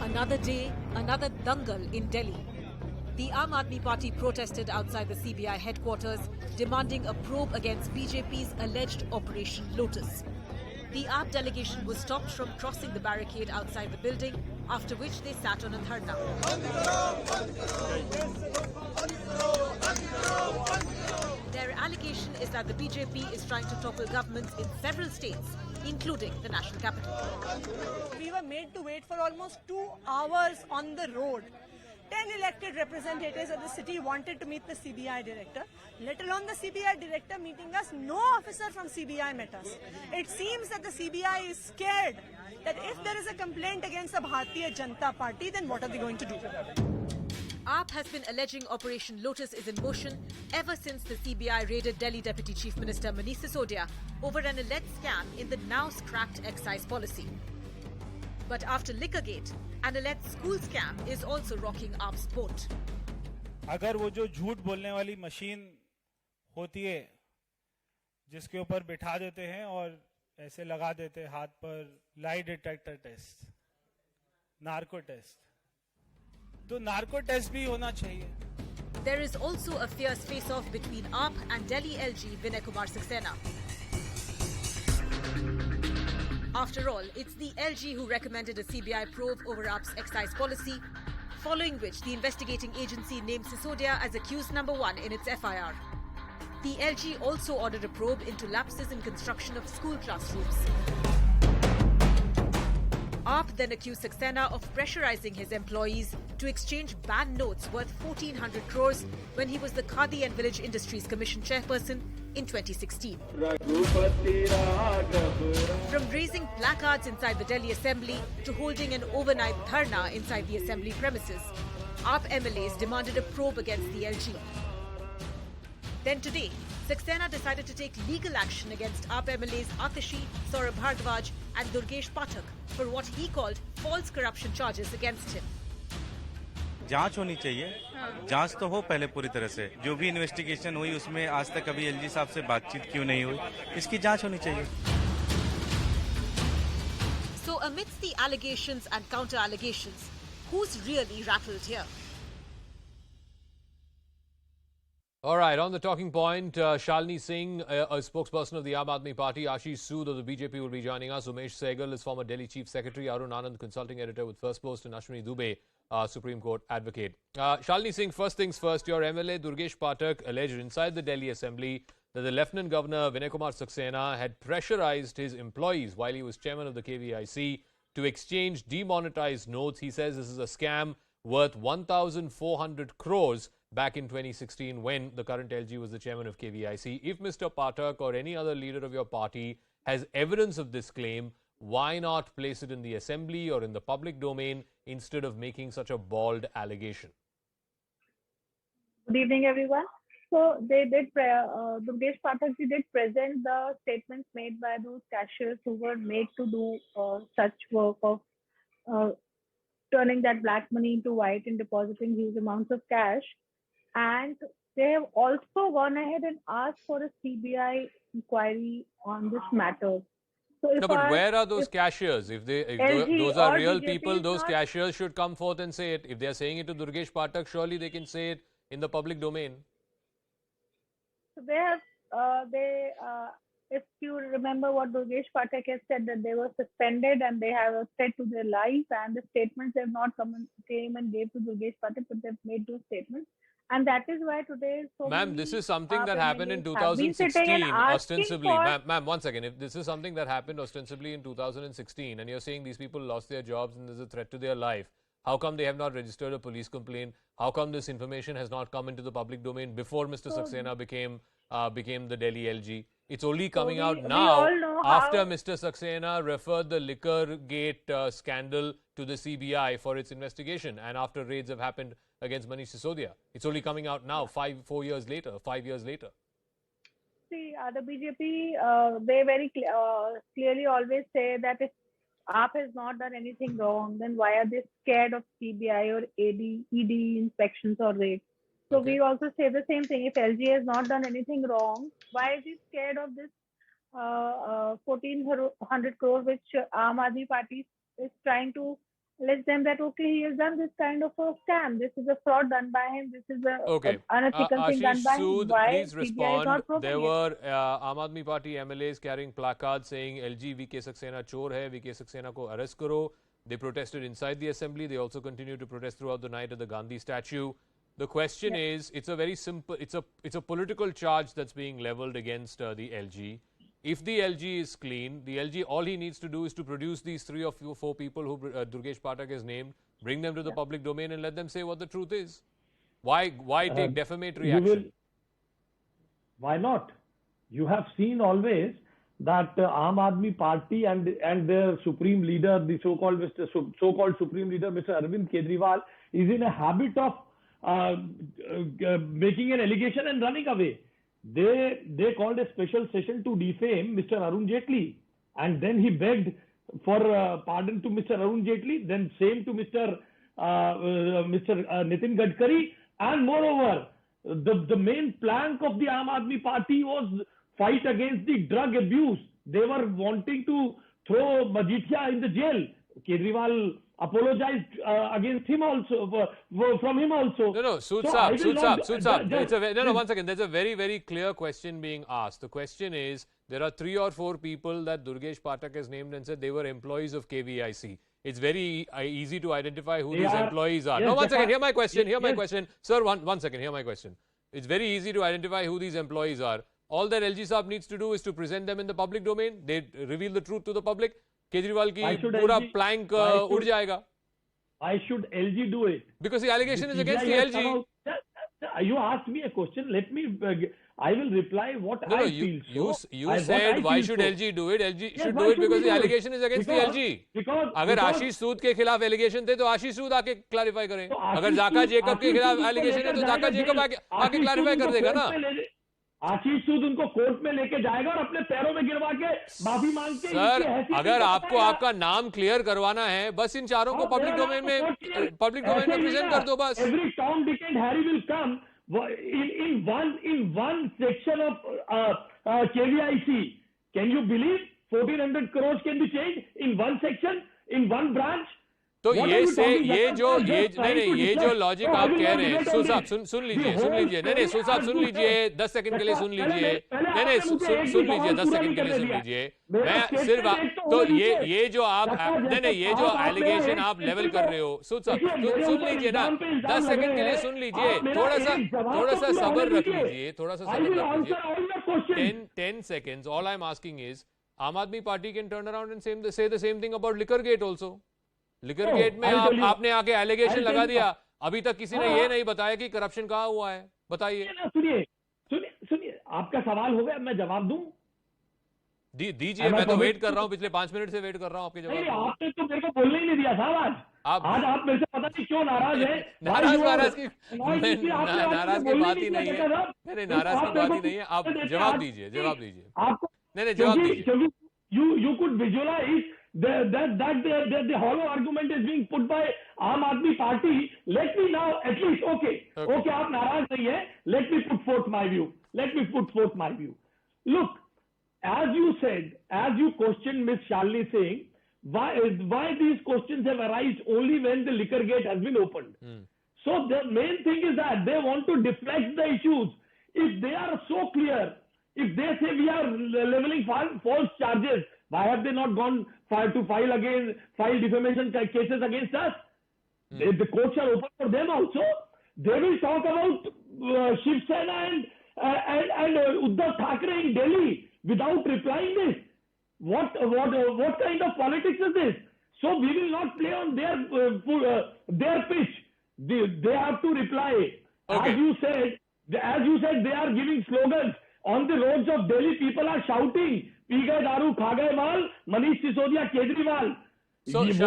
Another day, another Dangal in Delhi. The Aam Aadmi Party protested outside the CBI headquarters, demanding a probe against BJP's alleged Operation Lotus. The AAP delegation was stopped from crossing the barricade outside the building, after which they sat on a dharna. Their allegation is that the BJP is trying to topple governments in several states, including the national capital. We were made to wait for almost 2 hours on the road. 10 elected representatives of the city wanted to meet the CBI director, let alone the CBI director meeting us. No officer from CBI met us. It seems that the CBI is scared that if there is a complaint against the Bharatiya Janata Party, then what are they going to do? AAP has been alleging Operation Lotus is in motion ever since the CBI raided Delhi Deputy Chief Minister Manish Sisodia over an alleged scam in the now scrapped excise policy. But after Liquorgate, an alleged school scam is also rocking AAP's boat. अगर वो जो झूठ बोलने वाली machine होती है जिसके ऊपर बिठा देते हैं और ऐसे लगा देते हैं हाथ पर lie detector test, narco test, तो नार्को टेस्ट भी होना चाहिए. There is also a fierce face-off between AAP and Delhi LG Vinay Kumar Saxena. After all, it's the LG who recommended a CBI probe over AAP's excise policy, following which the investigating agency named Sisodia as accused number 1 in its FIR. The LG also ordered a probe into lapses in construction of school classrooms. AAP then accused Saxena of pressurizing his employees to exchange banned notes worth 1,400 crores when he was the Khadi and Village Industries Commission chairperson in 2016. From raising placards inside the Delhi Assembly to holding an overnight dharna inside the Assembly premises, AAP MLAs demanded a probe against the LG. Then today, Saxena decided to take legal action against AAP MLAs Atashi, Saurabh Bhardwaj and Durgesh Pathak for what he called false corruption charges against him. जांच होनी चाहिए. जांच तो हो पहले पूरी तरह से. जो भी इन्वेस्टिगेशन हुई उसमें आज तक कभी एलजी साहब से बातचीत क्यों नहीं हुई, इसकी जांच होनी चाहिए. So amidst the allegations and counter-allegations, who's really rattled here? All right, on the talking point, Shalini Singh, a spokesperson of the Aam Aadmi Party, Ashish Sood of the BJP will be joining us. Umesh Sehgal is former Delhi Chief Secretary, Arun Anand, consulting editor with First Post, and Ashwini Dubey, Supreme Court advocate. Shalini Singh, first things first, your MLA Durgesh Pathak alleged inside the Delhi Assembly that the Lieutenant Governor Vinay Kumar Saxena had pressurized his employees while he was chairman of the KVIC to exchange demonetized notes. He says this is a scam worth 1,400 crores back in 2016 when the current LG was the chairman of KVIC. If Mr. Pathak or any other leader of your party has evidence of this claim, why not place it in the assembly or in the public domain instead of making such a bald allegation? Good evening, everyone. So they did, Durgesh Pathak did present the statements made by those cashiers who were made to do such work of turning that black money into white and depositing huge amounts of cash. And they have also gone ahead and asked for a CBI inquiry on this matter. So no, but where are those cashiers? If those are real people, those cashiers should come forth and say it. If they are saying it to Durgesh Pathak, surely they can say it in the public domain. So they have, if you remember what Durgesh Pathak has said, that they were suspended and they have a threat to their life, and the statements have not came and gave to Durgesh Pathak, but they've made those statements. And that is why today... Ma'am, this is something that happened in 2016, ostensibly. Ma'am, one second. If this is something that happened ostensibly in 2016, and you're saying these people lost their jobs and there's a threat to their life, how come they have not registered a police complaint? How come this information has not come into the public domain before Mr. Saxena became the Delhi LG? It's only coming out now after Mr. Saxena referred the Liquorgate scandal to the CBI for its investigation, and after raids have happened against Manish Sisodia. It's only coming out now, 5 years later. See, the BJP, they very clearly always say that if AAP has not done anything wrong, then why are they scared of CBI or ED inspections or raids? So we also say the same thing. If LG has not done anything wrong, why is he scared of this 1,400 crore which Aam Aadmi Party is trying to let them that okay, he has done this kind of a scam. This is a fraud done by him. This is a Okay. unethical thing done Ashish by him. Sood, Why please CBI is respond. not probing There it? were Aam Aadmi Party MLAs carrying placards saying LG VK Saxena chor hai, VK Saxena ko arrest karo. They protested inside the assembly. They also continued to protest throughout the night at the Gandhi statue. The question is, it's a very simple, it's a political charge that's being leveled against the LG. If the LG is clean, the LG, all he needs to do is to produce these 3 or 4 people who Durgesh Pathak has named, bring them to the public domain and let them say what the truth is. Why take defamatory action? Why not? You have seen always that Aam Aadmi Party and their supreme leader, the so-called supreme leader, Mr. Arvind Kejriwal, is in a habit of making an allegation and running away. They called a special session to defame Mr. Arun Jaitley, and then he begged for pardon to Mr. Arun Jaitley, then same to Mr. Nitin Gadkari, and moreover, the main plank of the Aam Aadmi Party was fight against the drug abuse. They were wanting to throw Majithia in the jail. Kejriwal apologized against him also, from him also. No, Sood So Saab. No, one second. There's a very, very clear question being asked. The question is, there are 3 or 4 people that Durgesh Pathak has named and said they were employees of KVIC. It's very easy to identify who these employees are. Yes, No, one second. Hear my question. Sir, one second. Hear my question. It's very easy to identify who these employees are. All that LG Saab needs to do is to present them in the public domain. They reveal the truth to the public. Kejriwal ki pura plank ud jayega. Why should LG do it? Because the allegation is against the LG. You asked me a question. Let me. I will reply what I feel. You said why should LG do it? LG should do it because the allegation is against the LG. अगर आशीष सूद के खिलाफ allegation थे तो आशीष सूद आके clarify करें. अगर जाका Jacob के खिलाफ एलिगेशन है तो जाका जेकब आके क्लैरिफाई कर देगा ना. आशीष सूद उनको कोर्ट में लेके जाएगा और अपने पैरों में गिरवा के माफी मांग के. सर, अगर आपको आपका नाम क्लियर करवाना है, बस इन चारों को पब्लिक डोमेन में प्रेजेंट कर दो बस. Every Tom, Dick and Harry will come in one section of KVIC. Can you believe 1400 crores can be changed in one section, in one branch? तो ये जो लॉजिक आप कह रहे हैं, सुन साहब सुन लीजिए. नहीं सुन साहब सुन लीजिए, 10 सेकंड के लिए सुन लीजिए. नहीं सुन लीजिए, 10 सेकंड के लिए सुन लीजिए. मैं सिर्फ तो ये जो आप ये जो एलिगेशन आप लेवल कर रहे हो, सुन साहब सुन लीजिए ना, 10 सेकंड के लिए सुन लीजिए. थोड़ा सा सब्र रख लीजिए. 10 seconds. All I'm asking is, Aam Aadmi Party can turn around and say the same thing about Liquor Gate also. Liquor gate में आपने आके एलिगेशन लगा दिया. अभी तक किसी ने ये नहीं बताया कि करप्शन कहाँ हुआ है. बताइए. सुनिए, आपका सवाल हो गया, मैं जवाब दूं. दीजिए. मैं तो वेट कर रहा हूँ, पिछले 5 मिनट से वेट कर रहा हूँ आपके जवाब. आपने तो मेरे को बोलने ही नहीं दिया साहब. आज आप मेरे से पता नहीं क्यों नाराज है. नाराज की बात ही नहीं है. नहीं नाराज की बात ही नहीं है. आप जवाब दीजिए. आपको नहीं जवाब दीजिए. You could visualize that the hollow argument is being put by Aam Aadmi Party. Let me now at least okay, आप नाराज नहीं है. Let me put forth my view. Look, as you said, as you questioned Miss Shalini Singh, why these questions have arisen only when the liquor gate has been opened. So the main thing is that they want to deflect the issues. If they are so clear, if they say we are leveling false charges, why have they not gone to file defamation cases against us? The courts are open for them also. They will talk about Shiv Sena and Uddhav Thackeray in Delhi without replying this. What kind of politics is this? So we will not play on their pitch. They have to reply. Okay. As you said, they are giving slogans. On the roads of Delhi, people are shouting, "Pee gaye daru, kha gaye mal, Manish Sisodia, Kejriwal." So